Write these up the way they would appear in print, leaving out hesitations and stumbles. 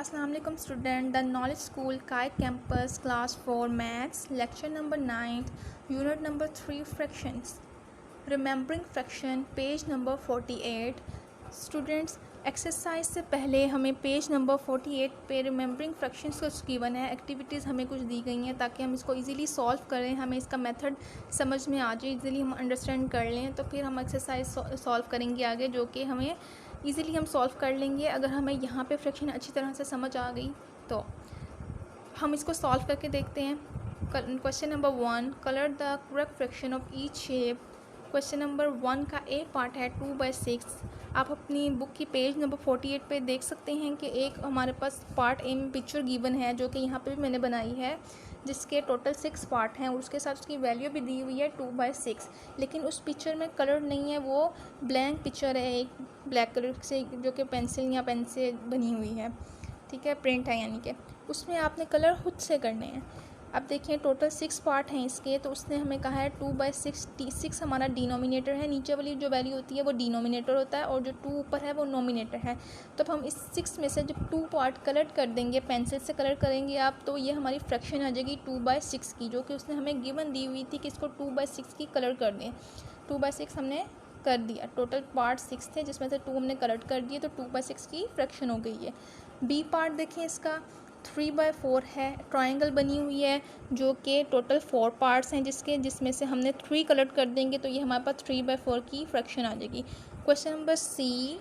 अस्सलाम वालेकुम student. The knowledge school काय campus class 4 maths lecture number 9 unit number 3 fractions remembering fraction page number 48। Students exercise से पहले हमें पेज नंबर 48 पे रिमेंबरिंग फ्रैक्शंस कुछ गिवन है, एक्टिविटीज़ हमें कुछ दी गई हैं ताकि हम इसको इजीली सॉल्व करें, हमें इसका मेथड समझ में आ जाए, इजीली हम अंडरस्टैंड कर लें। तो फिर हम एक्सरसाइज सॉल्व करेंगे आगे, जो कि हमें इजीली हम सॉल्व कर लेंगे अगर हमें यहाँ पे फ्रैक्शन अच्छी तरह से समझ आ गई। तो हम इसको सॉल्व करके देखते हैं। Question number 1, colour the correct fraction of each shape. Question number 1 का ए पार्ट है 2/6। आप अपनी बुक की पेज नंबर 48 पे देख सकते हैं कि एक हमारे पास पार्ट ए में पिक्चर गिवन है, जो कि यहाँ पे भी मैंने बनाई है, जिसके टोटल 6 पार्ट हैं और उसके साथ उसकी वैल्यू भी दी हुई है 2/6। लेकिन उस पिक्चर में कलर नहीं है, वो ब्लैंक पिक्चर है, एक ब्लैक कलर से जो कि पेंसिल या पेन से बनी हुई है, ठीक है, प्रिंट है, यानी कि उसमें आपने कलर खुद से करने हैं। अब देखिए टोटल 6 पार्ट हैं इसके, तो उसने हमें कहा है 2/6। 6 हमारा डिनोमिनेटर है, नीचे वाली जो वैल्यू होती है वो डिनोमिनेटर होता है और जो 2 ऊपर है वो नोमिनेटर है। तो अब हम इस 6 में से जब 2 पार्ट कलर कर देंगे, पेंसिल से कलर करेंगे आप, तो ये हमारी फ्रैक्शन आ जाएगी 2/6 की, जो कि उसने हमें गिवन दी हुई थी कि इसको 2/6 की कलर कर दें। 2/6 हमने कर दिया। टोटल पार्ट 6 थे जिसमें से 2 हमने कलर कर दिए, तो 2/6 की फ्रैक्शन हो गई है। बी पार्ट देखें, इसका 3/4 है, ट्रायंगल बनी हुई है, जो कि टोटल 4 पार्ट्स हैं जिसमें से हमने 3 कलर कर देंगे, तो ये हमारे पास 3/4 की फ्रैक्शन आ जाएगी। Question number C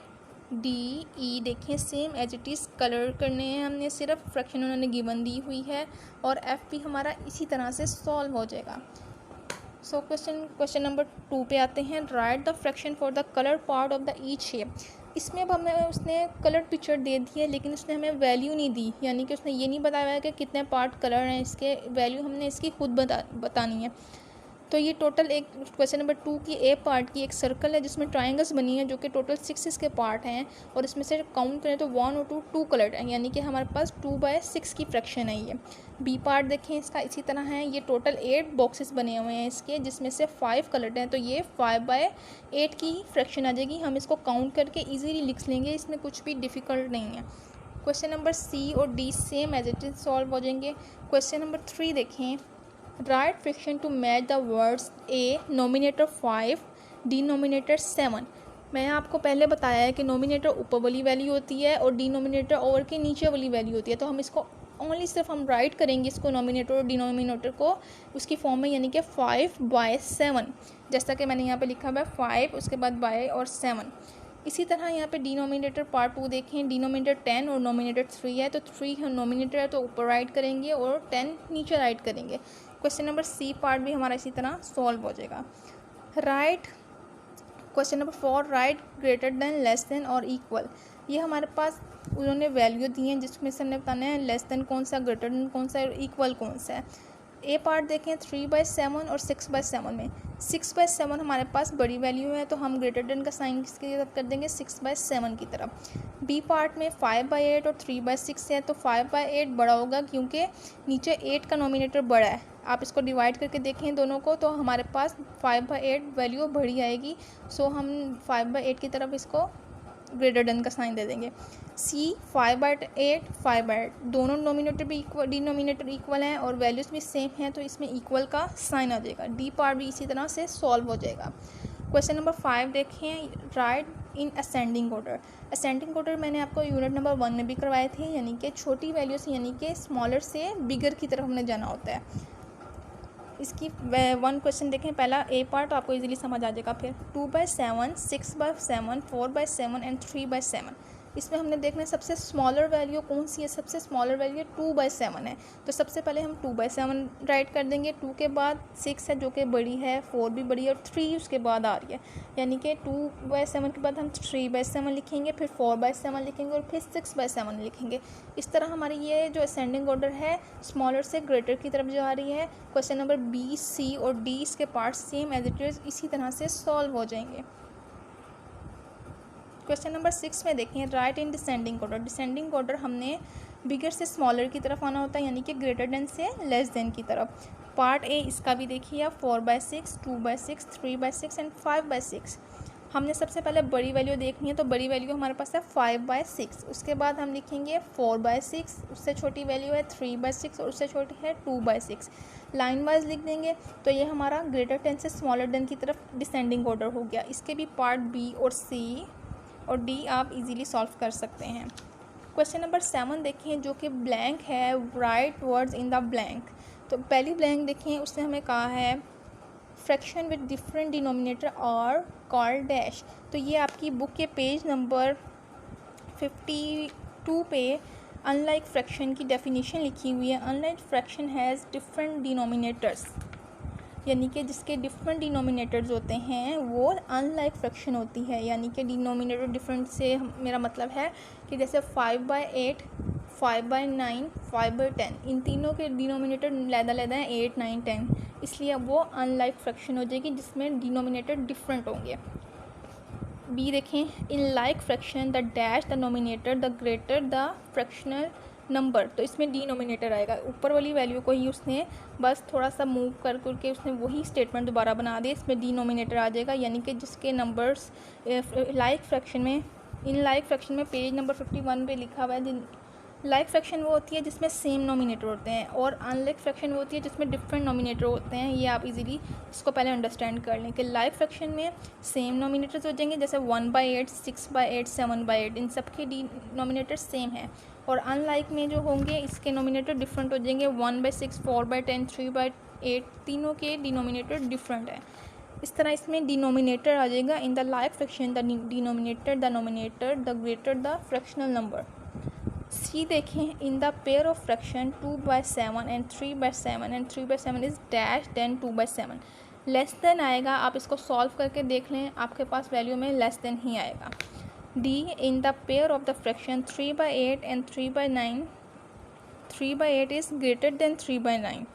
D E देखें, same as it is colour करने हैं हमने, सिर्फ फ्रैक्शन उन्होंने गिवन दी हुई है, और एफ भी हमारा इसी तरह से सॉल्व हो जाएगा। सो क्वेश्चन नंबर 2 पे आते हैं। Right the fraction for the colour part of the each shape. इसमें अब हमें उसने कलर पिक्चर दे दी है, लेकिन उसने हमें वैल्यू नहीं दी, यानी कि उसने ये नहीं बताया है कि कितने पार्ट कलर हैं, इसके वैल्यू हमने इसकी खुद बतानी है। तो ये टोटल एक क्वेश्चन नंबर 2 की ए पार्ट की एक सर्कल है जिसमें ट्रायंगल्स बनी है, जो कि टोटल 6 इसके पार्ट हैं, और इसमें से काउंट करें तो 1 और 2 कलर्ड हैं, यानी कि हमारे पास 2/6 की फ्रैक्शन है ये। बी पार्ट देखें, इसका इसी तरह है, ये टोटल 8 बॉक्सेस बने हुए हैं इसके, जिसमें से 5 कलर्ड हैं, तो ये 5/8 की फ्रैक्शन आ जाएगी। हम इसको काउंट करके ईजीली लिख लेंगे, इसमें कुछ भी डिफ़िकल्ट नहीं है। क्वेश्चन नंबर सी और D same as it is solve हो जाएंगे। क्वेश्चन नंबर 3 देखें। Write fraction to match the words numerator 5 denominator 7। मैंने आपको पहले बताया है कि नोमिनेटर ऊपर वाली वैल्यू होती है और डिनोमिनेटर ओवर के नीचे वाली वैल्यू होती है, तो हम इसको ओनली सिर्फ हम राइट करेंगे इसको नोमिनेटर और डिनोमिनेटर को उसकी फॉर्म में, यानी कि 5/7, जैसा कि मैंने यहाँ पे लिखा हुआ है 5 उसके बाद बाय और 7। इसी तरह यहाँ पे डिनोमिनेटर पार्ट 2 देखें, डिनोमिनेटर 10 और नोमिनेटर 3 है, तो 3 नोमिनेटर है तो ऊपर राइट करेंगे और 10 नीचे राइट करेंगे। क्वेश्चन नंबर सी पार्ट भी हमारा इसी तरह सॉल्व हो जाएगा। Right question number 4, right greater than, less than और इक्वल। ये हमारे पास उन्होंने वैल्यू दी हैं जिसमें से हमने बताना है लेस देन कौन सा, ग्रेटर देन कौन सा और इक्वल कौन सा है। ए पार्ट देखें 3/7 और 6/7 में 6/7 हमारे पास बड़ी वैल्यू है, तो हम ग्रेटर देन का साइन किसकी तरफ कर देंगे, 6/7 की तरफ। बी पार्ट में 5/8 और 3/6 है, तो 5/8 बड़ा होगा क्योंकि नीचे 8 का नोमिनेटर बड़ा है। आप इसको डिवाइड करके देखें दोनों को, तो हमारे पास 5/8 वैल्यू बड़ी आएगी। सो हम 5/8 की तरफ इसको ग्रेटर देन का साइन दे देंगे। सी 5/8 5/8 दोनों नोमिनेटर भी इक्वल, डिनोमिनेटर इक्वल हैं और वैल्यूज़ भी सेम हैं, तो इसमें इक्वल का साइन आ जाएगा। डी पार्ट भी इसी तरह से सॉल्व हो जाएगा। क्वेश्चन नंबर 5 देखें। Right in ascending order. Ascending order मैंने आपको यूनिट नंबर 1 में भी करवाए थे, यानी कि छोटी वैल्यू से, यानी कि स्मॉलर से बिगर की तरफ हमने जाना होता है। इसकी 1 क्वेश्चन देखें, पहला ए पार्ट, आपको इजीली समझ आ जाएगा। फिर 2/7 6/7 4/7 एंड 3/7। इसमें हमने देखना है सबसे स्मॉलर वैल्यू कौन सी है, सबसे स्मॉलर वैल्यू 2/7 है, तो सबसे पहले हम 2/7 राइट कर देंगे। 2 के बाद 6 है जो कि बड़ी है, 4 भी बड़ी है और 3 उसके बाद आ रही है, यानी कि 2/7 के बाद हम 3/7 लिखेंगे, फिर 4/7 लिखेंगे और फिर 6/7 लिखेंगे। इस तरह हमारी ये जो असेंडिंग ऑर्डर है स्मॉलर से ग्रेटर की तरफ जा रही है। क्वेश्चन नंबर बी सी और डी इसके part same as it is इसी तरह से सॉल्व हो जाएंगे। क्वेश्चन नंबर 6 में देखें। Right in descending order. Descending order हमने बिगर से स्मॉलर की तरफ आना होता है, यानी कि ग्रेटर देन से लेस देन की तरफ। पार्ट ए इसका भी देखिए आप, 4/6 2/6 3/6 एंड 5/6। हमने सबसे पहले बड़ी वैल्यू देखनी है, तो बड़ी वैल्यू हमारे पास है 5/6। उसके बाद हम लिखेंगे 4/6, उससे छोटी वैल्यू है 3/6 और उससे छोटी है 2/6। लाइन वाइज लिख देंगे तो ये हमारा ग्रेटर 10 से स्मॉलर 10 की तरफ डिसेंडिंग ऑर्डर हो गया। इसके भी पार्ट बी और सी और डी आप इजीली सॉल्व कर सकते हैं। क्वेश्चन नंबर 7 देखें, जो कि ब्लैंक है, right words in the blank. तो पहली ब्लैंक देखें, उसने हमें कहा है फ्रैक्शन विद डिफरेंट डिनोमिनेटर और कॉल्ड डैश। तो ये आपकी बुक के पेज नंबर 52 पे अनलाइक फ्रैक्शन की डेफिनेशन लिखी हुई है। Unlike fraction has different denominators, यानी कि जिसके डिफरेंट डिनोमिनेटर्स होते हैं वो अनलाइक फ्रैक्शन होती है। यानी कि डिनोमिनेटर डिफरेंट से मेरा मतलब है कि जैसे 5/8, 5/9, 5/10, इन तीनों के डिनोमिनेटर लैदा हैं 8, 9, 10, इसलिए वो अनलाइक फ्रैक्शन हो जाएगी जिसमें डिनोमिनेटर डिफरेंट होंगे। बी देखें, in like fraction the dash the numerator the greater the fractional number. तो इसमें डिनोमिनेटर आएगा, ऊपर वाली वैल्यू को ही उसने बस थोड़ा सा मूव करके उसने वही स्टेटमेंट दोबारा बना दिया, इसमें डिनोमिनेटर आ जाएगा। यानी कि जिसके नंबर्स लाइक फ्रैक्शन में, इन लाइक फ्रैक्शन में पेज नंबर 51 पे लिखा हुआ है, लाइक फ्रैक्शन वो होती है जिसमें सेम नोमिनेटर होते हैं और अनलाइक फ्रैक्शन वो होती है जिसमें डिफरेंट नोमिनेटर होते हैं। ये आप इजीली इसको पहले अंडरस्टैंड कर लें कि लाइक फ्रैक्शन में सेम नोमिनेटर्स हो जाएंगे, जैसे 1/8, 6/8, 7/8, इन सब के डिनोमिनेटर सेम है। और अनलाइक में जो होंगे इसके नोमिनेटर डिफरेंट हो जाएंगे, 1/6, 4/10, 3/8, तीनों के डिनोमिनेटर डिफरेंट है। इस तरह इसमें डिनोमिनेटर आ जाएगा in the like fraction the denominator the numerator the greater the fractional number. C देखें, in the pair of fraction 2/7 and 3/7 and 3/7 is dash than 2/7, less than आएगा। आप इसको सॉल्व करके देख लें, आपके पास वैल्यू में लेस देन ही आएगा। D, in the pair of the fraction 3/8 and 3/9, 3/8 is greater than 3/9,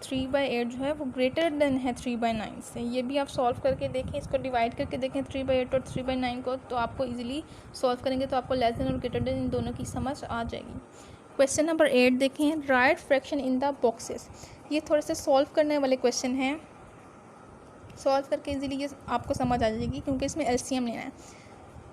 3/8 जो है वो ग्रेटर देन है 3/9 से। ये भी आप सॉल्व करके देखें, इसको डिवाइड करके देखें 3/8 और 3/9 को, तो आपको इजीली सॉल्व करेंगे तो आपको लेस देन और ग्रेटर देन इन दोनों की समझ आ जाएगी। क्वेश्चन नंबर 8 देखें, write fraction in the boxes. ये थोड़े से सॉल्व करने वाले क्वेश्चन हैं, सॉल्व करके इजीली ये आपको समझ आ जाएगी क्योंकि इसमें एलसीएम लेना है।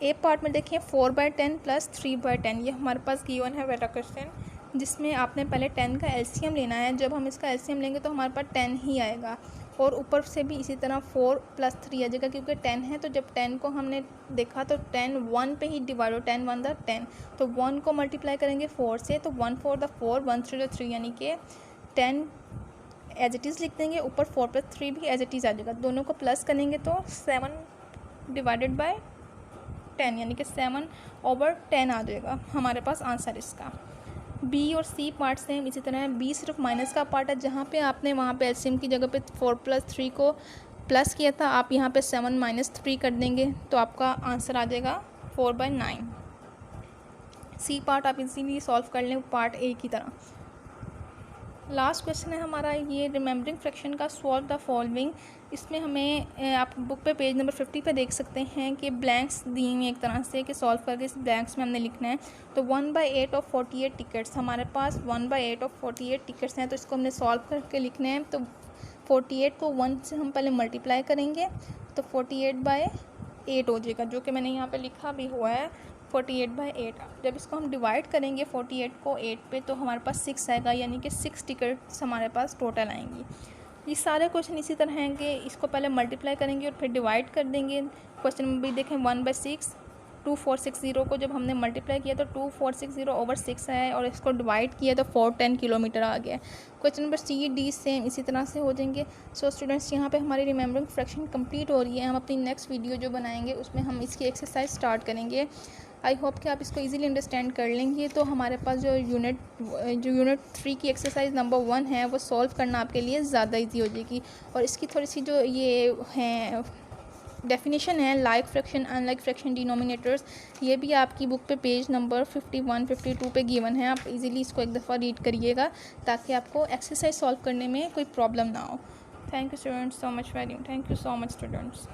ए पार्ट में देखें 4/10 प्लस 3/10, ये हमारे पास गिवन है बेटा क्वेश्चन, जिसमें आपने पहले 10 का एलसीएम लेना है। जब हम इसका एलसीएम लेंगे तो हमारे पास 10 ही आएगा और ऊपर से भी इसी तरह 4 + 3 आ जाएगा क्योंकि 10 है। तो जब 10 को हमने देखा तो 10 1 पे ही डिवाइड हो, 10 1 द 10, तो 1 को मल्टीप्लाई करेंगे 4 से, तो 1 4 द 4, 1 3 द 3, यानी कि 10 एज इट इज़ लिख देंगे, ऊपर 4 + 3 भी एज इट इज़ आ जाएगा। दोनों को प्लस करेंगे तो 7 डिवाइडेड बाय 10, यानी कि 7/10 आ जाएगा हमारे पास आंसर इसका। बी और सी पार्ट सेम इसी तरह है। बी सिर्फ माइनस का पार्ट है, जहाँ पे आपने वहाँ पे एलसीएम की जगह पे 4 + 3 को प्लस किया था, आप यहाँ पे 7 - 3 कर देंगे तो आपका आंसर आ जाएगा 4/9। सी पार्ट आप इजीली सॉल्व कर लें पार्ट ए की तरह। लास्ट क्वेश्चन है हमारा ये रिमेंबरिंग फ्रैक्शन का, सॉल्व द फॉलोइंग। इसमें हमें आप बुक पे पेज नंबर 50 पे देख सकते हैं कि ब्लैंक्स दी हुई एक तरह से कि सॉल्व करके इस ब्लैंक्स में हमने लिखना है। तो 1/8 ऑफ 48 टिकट्स, हमारे पास 1/8 ऑफ 48 टिकट्स हैं, तो इसको हमने सॉल्व करके लिखना है। तो 48 को 1 से हम पहले मल्टीप्लाई करेंगे तो 48/8 हो जाएगा, जो कि मैंने यहाँ पर लिखा भी हुआ है 48/8। जब इसको हम डिवाइड करेंगे 48 को 8 पे तो हमारे पास 6 आएगा, यानी कि 6 टिकट्स हमारे पास टोटल आएंगी। ये सारे क्वेश्चन इसी तरह हैं कि इसको पहले मल्टीप्लाई करेंगे और फिर डिवाइड कर देंगे। क्वेश्चन में भी देखें 1/6, 2460 को जब हमने मल्टीप्लाई किया तो 2460/6 आया और इसको डिवाइड किया तो 410 किलोमीटर आ गया। Question number C D same इसी तरह से हो जाएंगे। सो स्टूडेंट्स, यहाँ पे हमारी रिमेंबरिंग फ्रैक्शन कंप्लीट हो रही है। हम अपनी नेक्स्ट वीडियो जो बनाएंगे उसमें हम इसकी एक्सरसाइज स्टार्ट करेंगे। आई होप कि आप इसको इजीली अंडरस्टैंड कर लेंगे। तो हमारे पास जो यूनिट 3 की एक्सरसाइज नंबर 1 है वो सॉल्व करना आपके लिए ज़्यादा इजी हो जाएगी। और इसकी थोड़ी सी जो ये हैं डेफिनेशन है, like fraction, unlike fraction, denominators, ये भी आपकी बुक पे पेज नंबर 51 52 पे गिवन है। आप इजीली इसको एक दफ़ा रीड करिएगा ताकि आपको एक्सरसाइज सॉल्व करने में कोई प्रॉब्लम ना हो। Thank you students so much, thank you so much students.